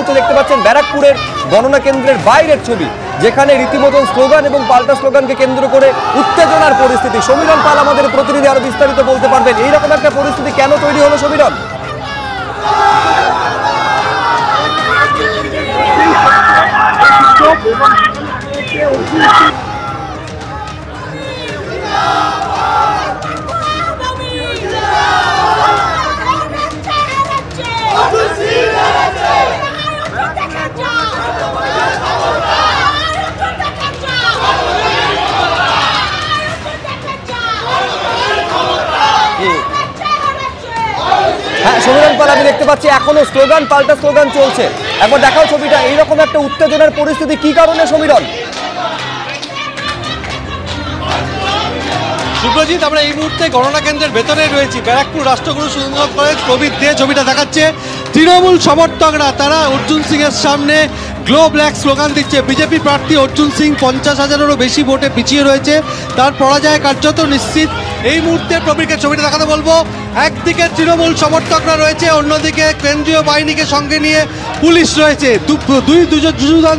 মুহূর্তে দেখতে পাচ্ছেন ব্যারাকপুরের গণনা কেন্দ্রের বাইরের ছবি, যেখানে রীতিমতন স্লোগান এবং পাল্টা স্লোগানকে কেন্দ্র করে উত্তেজনার পরিস্থিতি। সমীরণ পাল আমাদের প্রতিনিধি আরো বিস্তারিত বলতে পারবেন এইরকম একটা পরিস্থিতি কেন তৈরি হলো সমীরণ? হ্যাঁ সমীরণ পাল, আমি দেখতে পাচ্ছি এখনো স্লোগান পাল্টা স্লোগান চলছে। একবার দেখাও ছবিটা, এইরকম একটা উত্তেজনার পরিস্থিতি কি কারণে সমীরণ? সুব্রজিৎ, আমরা এই মুহূর্তে গণনা কেন্দ্রের ভেতরে রয়েছি। ব্যারাকপুর রাষ্ট্রগুরু সুন্দর কলেজ প্রবীর দে ছবিটা দেখাচ্ছে। তৃণমূল সমর্থকরা তারা অর্জুন সিং এর সামনে গ্লো ব্ল্যাক স্লোগান দিচ্ছে। বিজেপি প্রার্থী অর্জুন সিং 50,000-এরও বেশি ভোটে পিছিয়ে রয়েছে, তার পরাজয় কার্যত নিশ্চিত। এই মুহূর্তে প্রবীরকে ছবিটা দেখাতে বলবো। একদিকে তৃণমূল সমর্থকরা রয়েছে, অন্যদিকে কেন্দ্রীয় বাহিনীকে সঙ্গে নিয়ে পুলিশ রয়েছে।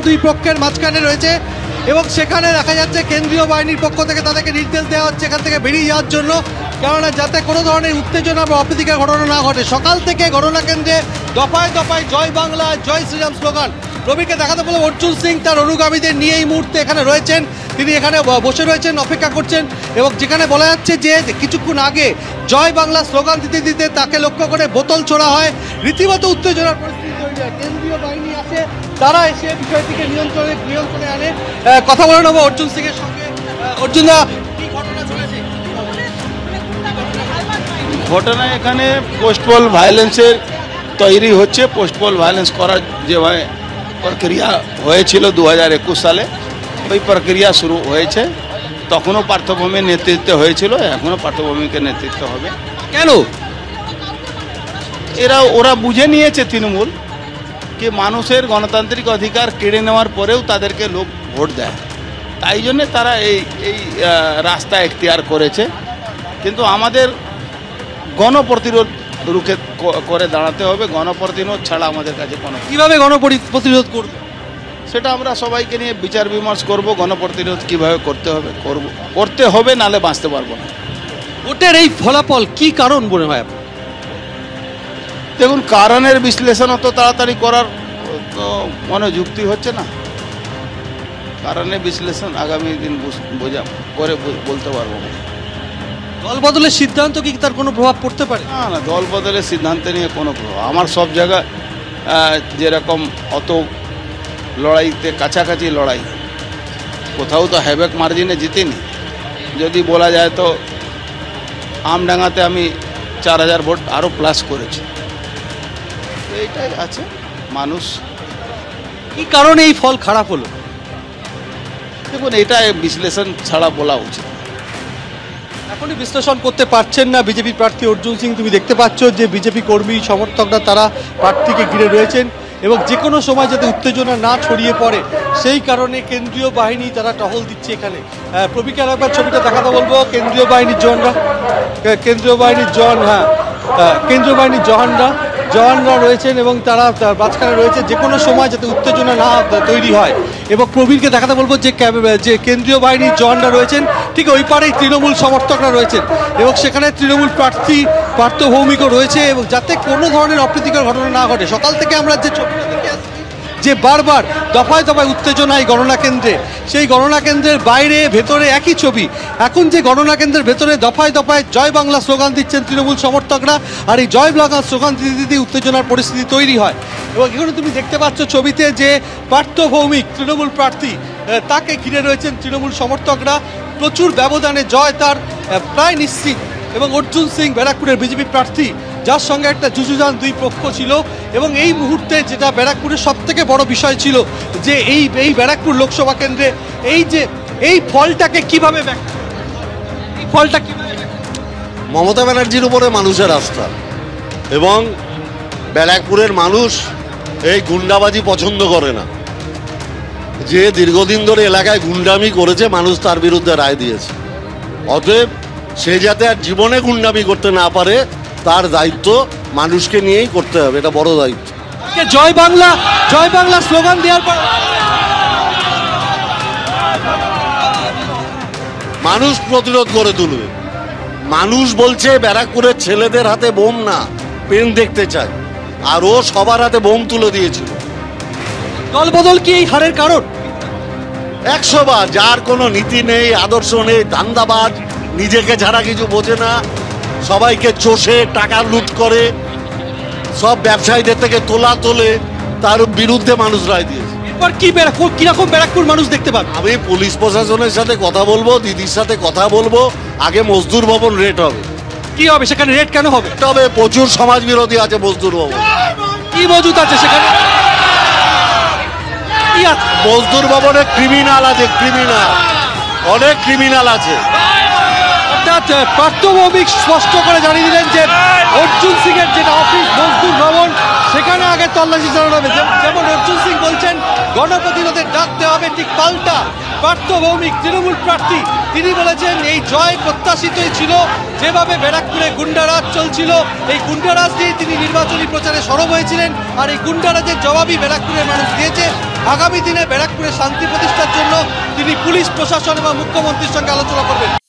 দুই পক্ষের মাঝখানে রয়েছে এবং সেখানে দেখা যাচ্ছে কেন্দ্রীয় বাহিনীর পক্ষ থেকে তাদেরকে নির্দেশ দেওয়া হচ্ছে এখান থেকে বেরিয়ে যাওয়ার জন্য, কেননা যাতে কোনো ধরনের উত্তেজনা বা অপ্রীতিকর ঘটনা না ঘটে। সকাল থেকে গণনা কেন্দ্রে দফায় দফায় জয় বাংলা জয় শ্রীরাম স্লোগান। রবিকে দেখাতে বলে অর্জুন সিং তার অনুগামীদের নিয়ে এই মুহূর্তে এখানে রয়েছেন, তিনি এখানে বসে রয়েছেন, অপেক্ষা করছেন। এবং যেখানে বলা যাচ্ছে যে কিছুক্ষণ আগে জয় বাংলা স্লোগান দিতে দিতে তাকে লক্ষ্য করে বোতল ছোড়া হয়, রীতিমতো উত্তেজনার পরিস্থিতি তৈরি হয়। কেন্দ্রীয় বাহিনী আসে, তারা এসে বিষয়টিকে নিয়ন্ত্রণে আনে। কথা বলে নেবো অর্জুন সিং এর সঙ্গে। অর্জুন দা, কি ঘটনা চলেছে? ঘটনা এখানে পোস্টপল ভায়োলেন্সের তৈরি হচ্ছে। পোস্টপল ভায়োলেন্স করার যে প্রক্রিয়া হয়েছিল 2021 সালে, ওই প্রক্রিয়া শুরু হয়েছে। তখনও পার্থভূমির নেতৃত্ব হয়েছিল, এখনও পার্থভূমিকে নেতৃত্ব হবে। কেন? ওরা বুঝে নিয়েছে তৃণমূল কি মানুষের গণতান্ত্রিক অধিকার কেড়ে নেওয়ার পরেও তাদেরকে লোক ভোট দেয়, তাই জন্যে তারা এই রাস্তা এখতিয়ার করেছে। কিন্তু আমাদের গণপ্রতিরোধ রুখে করে দাঁড়াতে হবে। গণপ্রতিরোধ ছাড়া আমাদের কাছে কোনো, কিভাবে গণপ্রতিরোধ করবে সেটা আমরা সবাইকে নিয়ে বিচার বিমর্শ করব। গণপ্রতিরোধ কীভাবে করতে হবে, নালে বাঁচতে পারবো না। ভোটের এই ফলাফল কি কারণ মনে হয়? দেখুন, কারণের বিশ্লেষণ অত তাড়াতাড়ি করার তো মনে যুক্তি হচ্ছে না। কারণের বিশ্লেষণ আগামী দিন করে বলতে পারবো না। দল বদলের সিদ্ধান্ত কি তার কোনো প্রভাব পড়তে পারে? না, দল বদলের সিদ্ধান্ত নিয়ে কোনো প্রভাব। আমার সব জায়গায় যেরকম অত লড়াইতে কাছাকাছি লড়াই, কোথাও তো হ্যাভেক মার্জিনে জিতিনি। যদি বলা যায় তো আমডাঙ্গাতে আমি 4000 ভোট আরও প্লাস করেছি। এইটাই আছে। মানুষ কি কারণে এই ফল খারাপ হলো? দেখুন, এটা বিশ্লেষণ ছাড়া বলা উচিত। এখনই বিশ্লেষণ করতে পারছেন না বিজেপি প্রার্থী অর্জুন সিং। তুমি দেখতে পাচ্ছ যে বিজেপি কর্মী সমর্থকরা তারা প্রার্থীকে ঘিরে রয়েছেন এবং যে কোনো সময় যাতে উত্তেজনা না ছড়িয়ে পড়ে সেই কারণে কেন্দ্রীয় বাহিনী তারা টহল দিচ্ছে এখানে। প্রবীকে একবার ছবিটা দেখাতে বলবো। কেন্দ্রীয় বাহিনীর জওয়ানরা রয়েছেন এবং তারা মাঝখানে রয়েছে, যে কোনো সময় যাতে উত্তেজনা না তৈরি হয়। এবং প্রবীরকে দেখাতে বলবো যে কেন্দ্রীয় বাহিনীর জওয়ানরা রয়েছেন ঠিক ওই পারেই তৃণমূল সমর্থকরা রয়েছেন এবং সেখানে তৃণমূল প্রার্থী পার্থ ভৌমিকও রয়েছে, এবং যাতে কোনো ধরনের অপ্রীতিকর ঘটনা না ঘটে। সকাল থেকে আমরা যে ছবিটা দেখে আসছি যে বারবার দফায় দফায় উত্তেজনা এই গণনা কেন্দ্রে, সেই গণনা কেন্দ্রের বাইরে ভেতরে একই ছবি। এখন যে গণনা কেন্দ্রের ভেতরে দফায় দফায় জয় বাংলা স্লোগান দিচ্ছেন তৃণমূল সমর্থকরা, আর এই জয় বাংলা স্লোগান দিতে দিতে উত্তেজনার পরিস্থিতি তৈরি হয়। এবং এখানে তুমি দেখতে পাচ্ছ ছবিতে যে পার্থ ভৌমিক তৃণমূল প্রার্থী, তাকে ঘিরে রয়েছেন তৃণমূল সমর্থকরা। প্রচুর ব্যবধানে জয় তার প্রায় নিশ্চিত। এবং অর্জুন সিং ব্যারাকপুরের বিজেপি প্রার্থী, যার সঙ্গে একটা যুযুধান দুই পক্ষ ছিল। এবং এই মুহূর্তে যেটা ব্যারাকপুরের সবথেকে বড় বিষয় ছিল যে এই ব্যারাকপুর লোকসভা কেন্দ্রে এই ফলটাকে কিভাবে মমতা ব্যানার্জির উপরে মানুষের আস্থা, এবং ব্যারাকপুরের মানুষ এই গুন্ডাবাজি পছন্দ করে না। যে দীর্ঘদিন ধরে এলাকায় গুন্ডামি করেছে, মানুষ তার বিরুদ্ধে রায় দিয়েছে। অতএব সে যাতে আর জীবনে গুন্ডামি করতে না পারে, তার দায়িত্ব মানুষকে নিয়েই করতে হবে। এটা বড় দায়িত্ব। জয় বাংলা স্লোগান দেওয়ার পর মানুষ প্রতিরোধ করে তুলবে। মানুষ বলছে ব্যারাকপুরের ছেলেদের হাতে বোম না, পেন দেখতে চায়, আর ও সবার হাতে বোম তুলে দিয়েছিল। দলবদল কি এই হারের কারণ? 100 বার, যার কোনো নীতি নেই, আদর্শ নেই, ধান্দাবাজ, নিজেকে ছাড়া কিছু বোঝে না, সবাইকে চষে টাকা লুট করে, সব ব্যবসায়ীদের থেকে তোলে, তার বিরুদ্ধে মানুষ রায় দিয়েছে। এরপর কিরকম ব্যারাকপুর মানুষ দেখতে পাবে? আমি পুলিশ প্রশাসনের সাথে কথা বলবো, দিদির সাথে কথা বলবো। আগে মজদুর ভবন রেট হবে। কি হবে সেখানে? রেট কেন হবে? তবে প্রচুর সমাজ বিরোধী আছে মজদুর ভবন। কি মজুত আছে সেখানে? কি আছে? মজদুর ভবনে ক্রিমিনাল আছে, অনেক ক্রিমিনাল আছে। অর্থাৎ পার্থ ভৌমিক স্পষ্ট করে জানিয়ে দিলেন যে অর্জুন সিং এর যেটা অফিস মজদুর ভবন, সেখানে আগে তল্লাশি চালানো হবে। যেমন অর্জুন সিং বলছেন গণপ্রতিরোধের ডাক দেওয়া হবে, ঠিক পাল্টা পার্থ ভৌমিক তৃণমূল প্রার্থী তিনি বলেছেন এই জয় প্রত্যাশিতই ছিল। যেভাবে ব্যারাকপুরে গুন্ডারাজ চলছিল, এই গুন্ডারাজ দিয়ে তিনি নির্বাচনী প্রচারে সরব হয়েছিলেন, আর এই গুন্ডারাজের জবাবই ব্যারাকপুরের মানুষ দিয়েছে। আগামী দিনে ব্যারাকপুরে শান্তি প্রতিষ্ঠার জন্য তিনি পুলিশ প্রশাসন এবং মুখ্যমন্ত্রীর সঙ্গে আলোচনা করবেন।